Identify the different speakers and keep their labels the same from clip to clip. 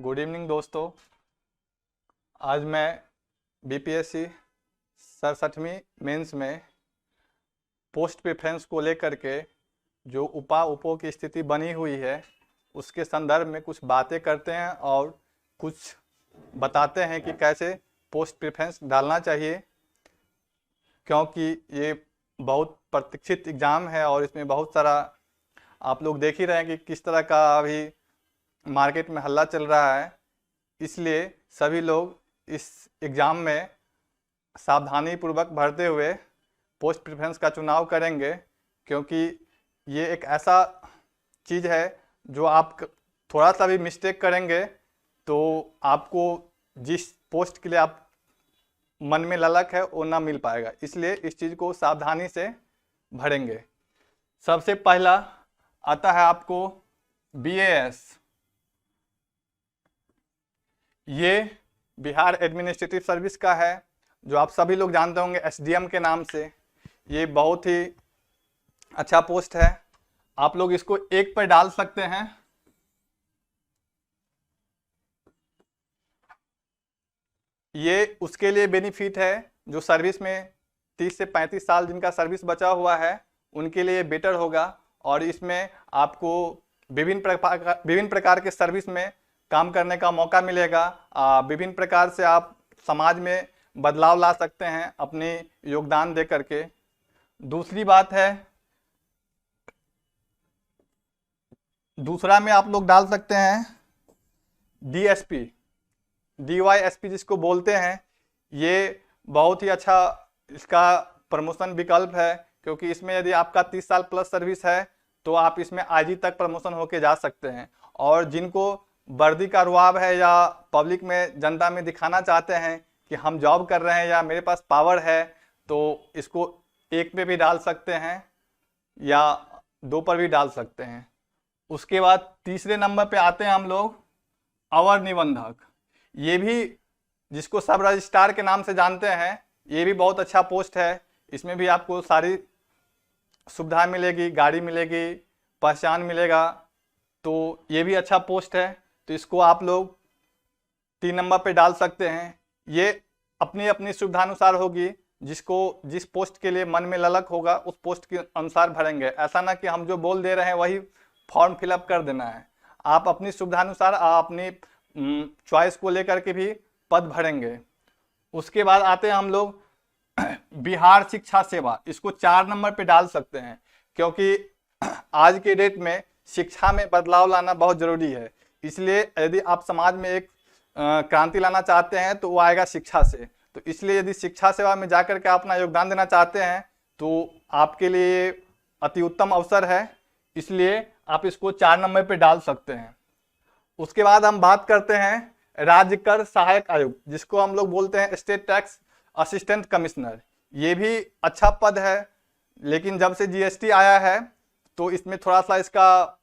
Speaker 1: Good evening दोस्तों। आज मैं बीपीएससी 67वीं मेंस में पोस्ट प्रेफरेंस को लेकर के जो उपो की स्थिति बनी हुई है उसके संदर्भ में कुछ बातें करते हैं और कुछ बताते हैं कि कैसे पोस्ट प्रेफरेंस डालना चाहिए, क्योंकि ये बहुत प्रतीक्षित एग्ज़ाम है और इसमें बहुत सारा आप लोग देख ही रहे हैं कि किस तरह का अभी मार्केट में हल्ला चल रहा है। इसलिए सभी लोग इस एग्ज़ाम में सावधानी पूर्वक भरते हुए पोस्ट प्रेफरेंस का चुनाव करेंगे, क्योंकि ये एक ऐसा चीज़ है जो आप थोड़ा सा भी मिस्टेक करेंगे तो आपको जिस पोस्ट के लिए आप मन में ललक है वो ना मिल पाएगा। इसलिए इस चीज़ को सावधानी से भरेंगे। सबसे पहला आता है आपको BAS। ये बिहार एडमिनिस्ट्रेटिव सर्विस का है, जो आप सभी लोग जानते होंगे SDM के नाम से। ये बहुत ही अच्छा पोस्ट है, आप लोग इसको 1 पर डाल सकते हैं। ये उसके लिए बेनिफिट है जो सर्विस में 30 से 35 साल जिनका सर्विस बचा हुआ है उनके लिए बेटर होगा। और इसमें आपको विभिन्न प्रकार के सर्विस में काम करने का मौका मिलेगा। विभिन्न प्रकार से आप समाज में बदलाव ला सकते हैं अपने योगदान दे करके। दूसरी बात है, दूसरा में आप लोग डाल सकते हैं DSP, DYSP जिसको बोलते हैं। ये बहुत ही अच्छा इसका प्रमोशन विकल्प है, क्योंकि इसमें यदि आपका 30 साल प्लस सर्विस है तो आप इसमें IG तक प्रमोशन होके जा सकते हैं। और जिनको वर्दी का रुआब है या पब्लिक में जनता में दिखाना चाहते हैं कि हम जॉब कर रहे हैं या मेरे पास पावर है, तो इसको 1 पे भी डाल सकते हैं या 2 पर भी डाल सकते हैं। उसके बाद तीसरे नंबर पे आते हैं हम लोग अवर निबंधक। ये भी जिसको सब रजिस्ट्रार के नाम से जानते हैं, ये भी बहुत अच्छा पोस्ट है। इसमें भी आपको सारी सुविधा मिलेगी, गाड़ी मिलेगी, पहचान मिलेगा, तो ये भी अच्छा पोस्ट है। तो इसको आप लोग 3 नंबर पे डाल सकते हैं। ये अपनी अपनी सुविधानुसार होगी, जिसको जिस पोस्ट के लिए मन में ललक होगा उस पोस्ट के अनुसार भरेंगे। ऐसा ना कि हम जो बोल दे रहे हैं वही फॉर्म फिलअप कर देना है। आप अपनी सुविधानुसार अपनी चॉइस को लेकर के भी पद भरेंगे। उसके बाद आते हैं हम लोग बिहार शिक्षा सेवा। इसको 4 नंबर पे डाल सकते हैं, क्योंकि आज के डेट में शिक्षा में बदलाव लाना बहुत जरूरी है। इसलिए यदि आप समाज में एक क्रांति लाना चाहते हैं तो वो आएगा शिक्षा से। तो इसलिए यदि शिक्षा सेवा में जाकर के अपना योगदान देना चाहते हैं तो आपके लिए अति उत्तम अवसर है। इसलिए आप इसको 4 नंबर पे डाल सकते हैं। उसके बाद हम बात करते हैं राज्य कर सहायक आयुक्त, जिसको हम लोग बोलते हैं स्टेट टैक्स असिस्टेंट कमिश्नर। ये भी अच्छा पद है, लेकिन जब से GST आया है तो इसमें थोड़ा सा इसका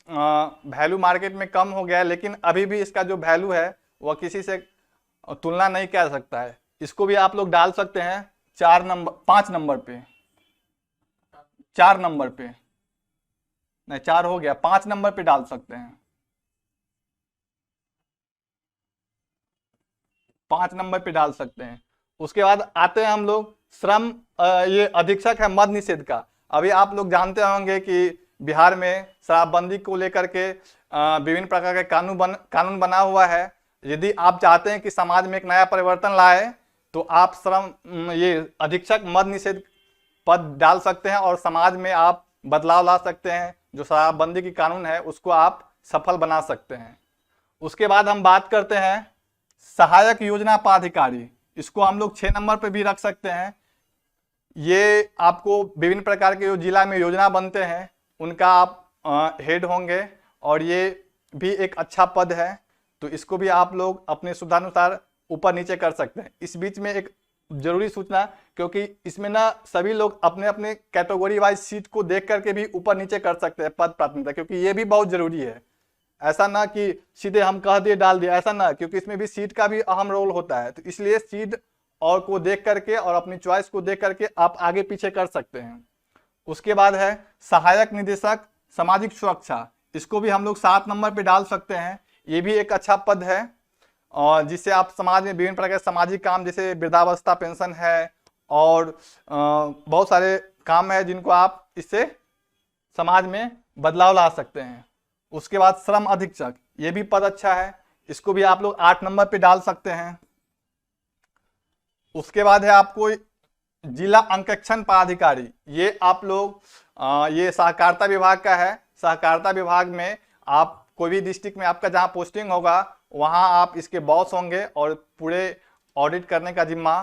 Speaker 1: वैल्यू मार्केट में कम हो गया है, लेकिन अभी भी इसका जो वैल्यू है वह किसी से तुलना नहीं कर सकता है। इसको भी आप लोग डाल सकते हैं 5 नंबर पे, 4 नंबर पे नहीं, 4 हो गया, 5 नंबर पे डाल सकते हैं। 5 नंबर पे डाल सकते हैं। उसके बाद आते हैं हम लोग श्रम, ये अधीक्षक है मद्य निषेध का। अभी आप लोग जानते होंगे कि बिहार में शराबबंदी को लेकर के विभिन्न प्रकार के कानून बना हुआ है। यदि आप चाहते हैं कि समाज में एक नया परिवर्तन लाए तो आप ये अधीक्षक मद्य निषेध पद डाल सकते हैं और समाज में आप बदलाव ला सकते हैं। जो शराबबंदी की कानून है उसको आप सफल बना सकते हैं। उसके बाद हम बात करते हैं सहायक योजना पदाधिकारी। इसको हम लोग 6 नंबर पे भी रख सकते हैं। ये आपको विभिन्न प्रकार के जो जिला में योजना बनते हैं उनका आप हेड होंगे, और ये भी एक अच्छा पद है। तो इसको भी आप लोग अपने सुविधानुसार ऊपर नीचे कर सकते हैं। इस बीच में एक जरूरी सूचना, क्योंकि इसमें ना सभी लोग अपने अपने कैटेगरी वाइज सीट को देख करके भी ऊपर नीचे कर सकते हैं पद प्राथमिकता, क्योंकि ये भी बहुत जरूरी है। ऐसा ना कि सीधे हम कह दिए डाल दिए, ऐसा ना, क्योंकि इसमें भी सीट का भी अहम रोल होता है। तो इसलिए सीट और को देख करके और अपनी चॉइस को देख करके आप आगे पीछे कर सकते हैं। उसके बाद है सहायक निदेशक सामाजिक सुरक्षा। इसको भी हम लोग 7 नंबर पे डाल सकते हैं। ये भी एक अच्छा पद है, और जिससे आप समाज में विभिन्न प्रकार के सामाजिक काम जैसे वृद्धावस्था पेंशन है और बहुत सारे काम है जिनको आप इससे समाज में बदलाव ला सकते हैं। उसके बाद श्रम अधीक्षक, ये भी पद अच्छा है, इसको भी आप लोग 8 नंबर पे डाल सकते हैं। उसके बाद है आपको जिला अंकेक्षण पदाधिकारी, ये आप लोग ये सहकारिता विभाग का है। सहकारिता विभाग में आप कोई भी डिस्ट्रिक्ट में आपका जहां पोस्टिंग होगा वहां आप इसके बॉस होंगे और पूरे ऑडिट करने का जिम्मा,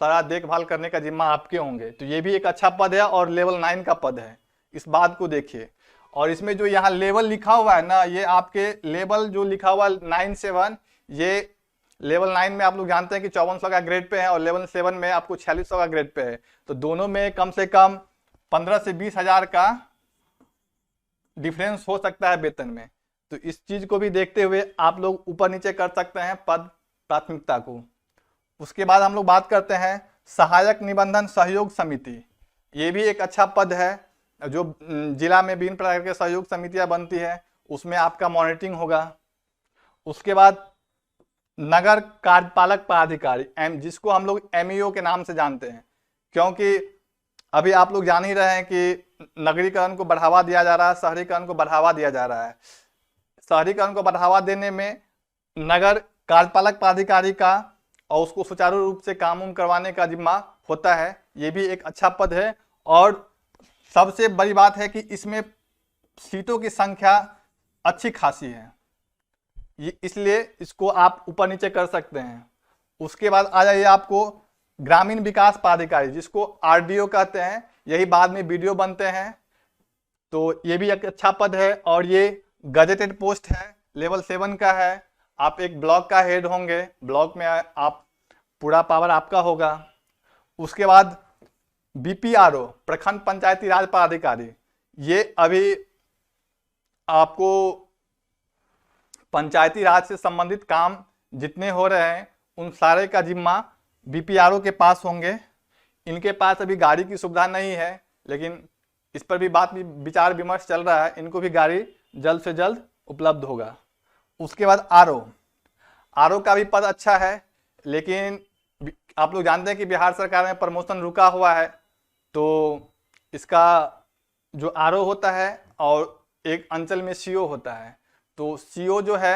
Speaker 1: सारा देखभाल करने का जिम्मा आपके होंगे। तो ये भी एक अच्छा पद है और लेवल 9 का पद है, इस बात को देखिए। और इसमें जो यहाँ लेवल लिखा हुआ है ना, ये आपके लेवल जो लिखा हुआ 9 से 1, ये लेवल 9 में आप लोग जानते हैं कि 5400 का ग्रेड पे है और लेवल 7 में आपको 4600 का ग्रेड पे है। तो दोनों में कम से कम 15 से 20 हजार का डिफरेंस हो सकता है वेतन में। तो इस चीज को भी देखते हुए आप लोग ऊपर नीचे कर सकते हैं पद प्राथमिकता को। उसके बाद हम लोग बात करते हैं सहायक निबंधन सहयोग समिति, ये भी एक अच्छा पद है। जो जिला में विभिन्न प्रकार के सहयोग समितियां बनती है उसमें आपका मॉनिटरिंग होगा। उसके बाद नगर कार्यपालक पदाधिकारी, जिसको हम लोग MEO के नाम से जानते हैं, क्योंकि अभी आप लोग जान ही रहे हैं कि नगरीकरण को बढ़ावा दिया जा रहा है, शहरीकरण को बढ़ावा दिया जा रहा है। शहरीकरण को बढ़ावा देने में नगर कार्यपालक पदाधिकारी का और उसको सुचारू रूप से काम करवाने का जिम्मा होता है, ये भी एक अच्छा पद है। और सबसे बड़ी बात है कि इसमें सीटों की संख्या अच्छी खासी है, इसलिए इसको आप ऊपर नीचे कर सकते हैं। उसके बाद आ जाइए आपको ग्रामीण विकास पदाधिकारी, जिसको RDO कहते हैं, यही बाद में BDO बनते हैं। तो ये भी एक अच्छा पद है और ये गजेटेड पोस्ट है, लेवल 7 का है। आप एक ब्लॉक का हेड होंगे, ब्लॉक में आप पूरा पावर आपका होगा। उसके बाद BPRO प्रखंड पंचायती राज पदाधिकारी, ये अभी आपको पंचायती राज से संबंधित काम जितने हो रहे हैं उन सारे का जिम्मा BPRO के पास होंगे। इनके पास अभी गाड़ी की सुविधा नहीं है, लेकिन इस पर भी विचार विमर्श चल रहा है, इनको भी गाड़ी जल्द से जल्द उपलब्ध होगा। उसके बाद RO का भी पद अच्छा है, लेकिन आप लोग जानते हैं कि बिहार सरकार में प्रमोशन रुका हुआ है। तो इसका जो RO होता है और एक अंचल में CO होता है, तो CO जो है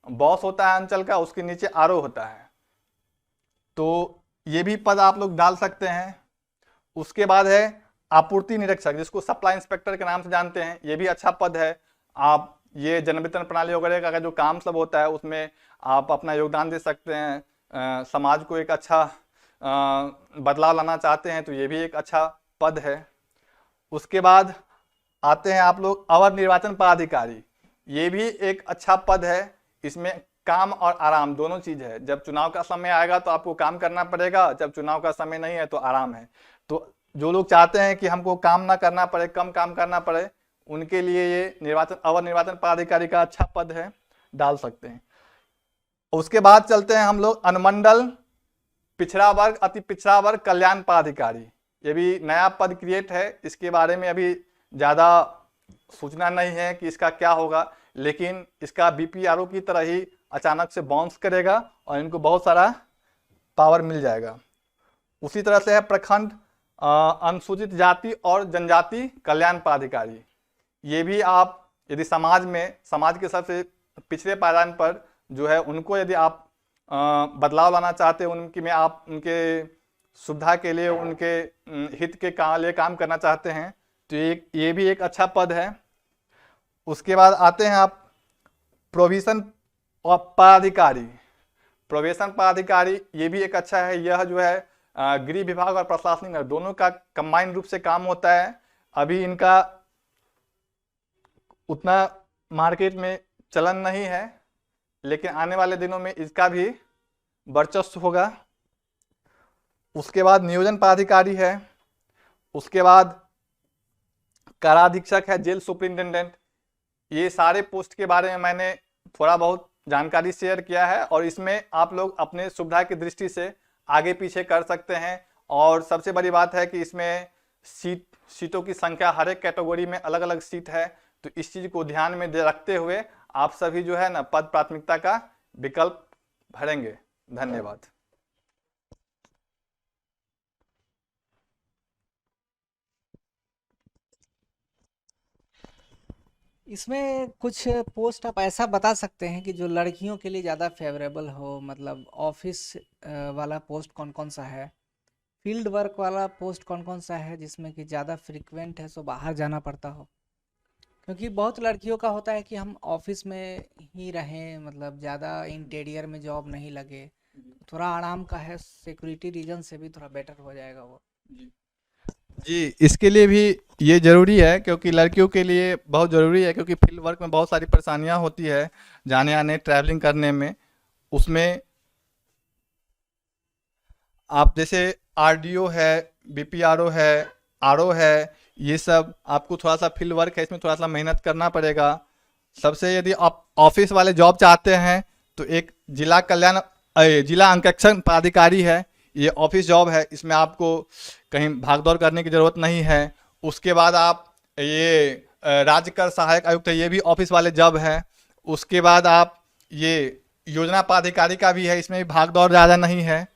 Speaker 1: बॉस होता है अंचल का, उसके नीचे RO होता है। तो ये भी पद आप लोग डाल सकते हैं। उसके बाद है आपूर्ति निरीक्षक, जिसको सप्लाई इंस्पेक्टर के नाम से जानते हैं, ये भी अच्छा पद है। आप ये जन वितरण प्रणाली वगैरह का जो काम सब होता है उसमें आप अपना योगदान दे सकते हैं। समाज को एक अच्छा बदलाव लाना चाहते हैं तो ये भी एक अच्छा पद है। उसके बाद आते हैं आप लोग अवर निर्वाचन पदाधिकारी, ये भी एक अच्छा पद है। इसमें काम और आराम दोनों चीज है। जब चुनाव का समय आएगा तो आपको काम करना पड़ेगा, जब चुनाव का समय नहीं है तो आराम है। तो जो लोग चाहते हैं कि हमको काम ना करना पड़े, कम काम करना पड़े, उनके लिए ये अवर निर्वाचन पदाधिकारी का अच्छा पद है, डाल सकते हैं। उसके बाद चलते हैं हम लोग अनुमंडल पिछड़ा वर्ग अति पिछड़ा वर्ग कल्याण पदाधिकारी, ये भी नया पद क्रिएट है। इसके बारे में अभी ज्यादा सूचना नहीं है कि इसका क्या होगा, लेकिन इसका BPRO की तरह ही अचानक से बाउंस करेगा और इनको बहुत सारा पावर मिल जाएगा। उसी तरह से है प्रखंड अनुसूचित जाति और जनजाति कल्याण पदाधिकारी, ये भी आप यदि समाज के सबसे पिछड़े पायदान पर जो है उनको यदि आप बदलाव लाना चाहते हैं, उनकी में आप उनके सुविधा के लिए, उनके हित के लिए काम करना चाहते हैं, तो ये भी एक अच्छा पद है। उसके बाद आते हैं आप प्रोविजन पदाधिकारी। प्रोविजन पदाधिकारी ये भी एक अच्छा है। यह जो है गृह विभाग और प्रशासनिक दोनों का कंबाइन रूप से काम होता है। अभी इनका उतना मार्केट में चलन नहीं है, लेकिन आने वाले दिनों में इसका भी वर्चस्व होगा। उसके बाद नियोजन पदाधिकारी है। उसके बाद काराधीक्षक है, जेल सुपरिंटेंडेंट। ये सारे पोस्ट के बारे में मैंने थोड़ा बहुत जानकारी शेयर किया है और इसमें आप लोग अपने सुविधा की दृष्टि से आगे पीछे कर सकते हैं। और सबसे बड़ी बात है कि इसमें सीटों की संख्या हर एक कैटेगरी में अलग अलग सीट है, तो इस चीज को ध्यान में रखते हुए आप सभी जो है ना पद प्राथमिकता का विकल्प भरेंगे। धन्यवाद।
Speaker 2: इसमें कुछ पोस्ट आप ऐसा बता सकते हैं कि जो लड़कियों के लिए ज़्यादा फेवरेबल हो, मतलब ऑफिस वाला पोस्ट कौन कौन सा है, फील्ड वर्क वाला पोस्ट कौन कौन सा है जिसमें कि ज़्यादा फ्रिक्वेंट है सो बाहर जाना पड़ता हो? क्योंकि बहुत लड़कियों का होता है कि हम ऑफिस में ही रहें, मतलब ज़्यादा इंटीरियर में जॉब नहीं लगे, थोड़ा आराम का है, सिक्योरिटी रीजन से भी थोड़ा बेटर हो जाएगा वो।
Speaker 1: जी, इसके लिए भी ये ज़रूरी है, क्योंकि लड़कियों के लिए बहुत ज़रूरी है, क्योंकि फील्ड वर्क में बहुत सारी परेशानियां होती है जाने आने ट्रैवलिंग करने में। उसमें आप जैसे आरडीओ है, बीपीआरओ है, आरओ है, ये सब आपको थोड़ा सा फील्ड वर्क है, इसमें थोड़ा सा मेहनत करना पड़ेगा। सबसे यदि आप ऑफिस वाले जॉब चाहते हैं तो एक जिला अंकेक्षण पदाधिकारी है, ये ऑफिस जॉब है, इसमें आपको कहीं भागदौड़ करने की ज़रूरत नहीं है। उसके बाद आप ये राज्य कर सहायक आयुक्त है, ये भी ऑफिस वाले जॉब है। उसके बाद आप ये योजना पदाधिकारी का भी है, इसमें भी भागदौड़ ज़्यादा नहीं है।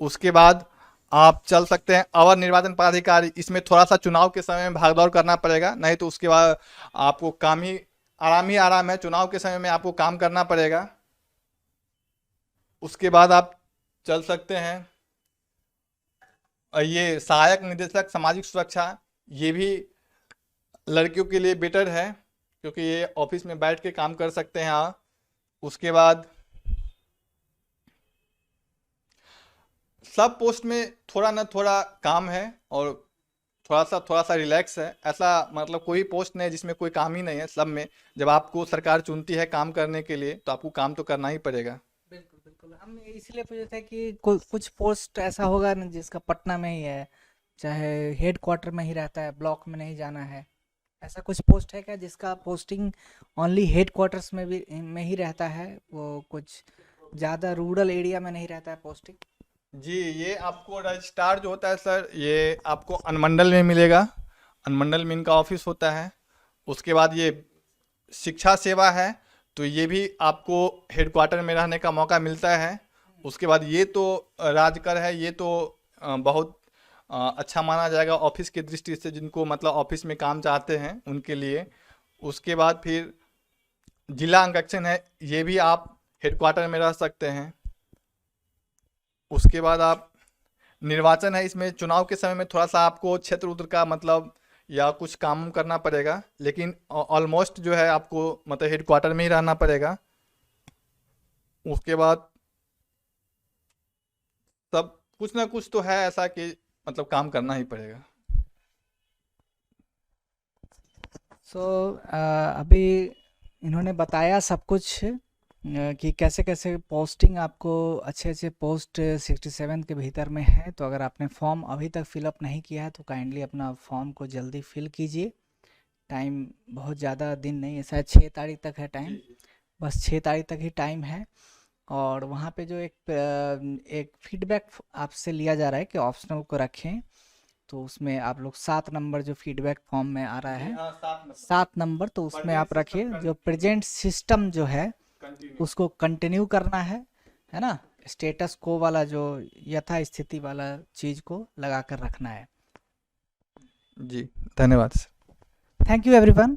Speaker 1: उसके बाद आप चल सकते हैं अवर निर्वाचन पदाधिकारी, इसमें थोड़ा सा चुनाव के समय में भागदौड़ करना पड़ेगा, नहीं तो उसके बाद आपको काम ही आराम है, चुनाव के समय में आपको काम करना पड़ेगा। उसके बाद आप चल सकते हैं ये सहायक निदेशक सामाजिक सुरक्षा, ये भी लड़कियों के लिए बेटर है, क्योंकि ये ऑफिस में बैठ के काम कर सकते हैं आप। उसके बाद सब पोस्ट में थोड़ा ना थोड़ा काम है और थोड़ा सा रिलैक्स है, ऐसा मतलब कोई पोस्ट नहीं है जिसमें कोई काम ही नहीं है। सब में जब आपको सरकार चुनती है काम करने के लिए तो आपको काम तो करना ही पड़ेगा।
Speaker 2: बिल्कुल बिल्कुल, हम इसलिए पूछे थे कि कुछ पोस्ट ऐसा होगा ना जिसका पटना में ही है, चाहे हेड क्वार्टर में ही रहता है, ब्लॉक में नहीं जाना है। ऐसा कुछ पोस्ट है क्या जिसका पोस्टिंग ओनली हेड क्वार्टर्स में ही रहता है, वो कुछ ज़्यादा रूरल एरिया में नहीं रहता है पोस्टिंग?
Speaker 1: जी, ये आपको रजिस्ट्रार जो होता है सर, ये आपको अनुमंडल में मिलेगा। अनुमंडल में इनका ऑफिस होता है। उसके बाद ये शिक्षा सेवा है, तो ये भी आपको हेड क्वार्टर में रहने का मौका मिलता है। उसके बाद ये तो राजकर है, ये तो बहुत अच्छा माना जाएगा ऑफिस की दृष्टि से, जिनको मतलब ऑफिस में काम चाहते हैं उनके लिए। उसके बाद फिर जिला अंकेक्षण है, ये भी आप हेड क्वार्टर में रह सकते हैं। उसके बाद आप निर्वाचन है, इसमें चुनाव के समय में थोड़ा सा आपको क्षेत्र उत्र का मतलब या कुछ काम करना पड़ेगा, लेकिन ऑलमोस्ट जो है आपको मतलब हेड क्वार्टर में ही रहना पड़ेगा। उसके बाद सब कुछ ना कुछ तो है ऐसा कि मतलब काम करना ही पड़ेगा।
Speaker 2: सो अभी इन्होंने बताया सब कुछ, कि कैसे कैसे पोस्टिंग आपको, अच्छे अच्छे पोस्ट 67 के भीतर में है। तो अगर आपने फॉर्म अभी तक फिलअप नहीं किया है तो काइंडली अपना फॉर्म को जल्दी फिल कीजिए। टाइम बहुत ज़्यादा दिन नहीं है, शायद 6 तारीख तक है टाइम, बस 6 तारीख तक ही टाइम है। और वहाँ पे जो एक फीडबैक आपसे लिया जा रहा है कि ऑप्शनल को रखें, तो उसमें आप लोग 7 नंबर जो फीडबैक फॉर्म में आ रहा है,
Speaker 1: हाँ, 7
Speaker 2: 7 नंबर, तो उसमें आप रखिए जो प्रेजेंट सिस्टम जो है
Speaker 1: कंटिन्यू।
Speaker 2: उसको कंटिन्यू करना है ना, स्टेटस को वाला जो यथा स्थिति वाला चीज़ को लगा कर रखना है।
Speaker 1: जी, धन्यवाद।
Speaker 2: Thank you everyone.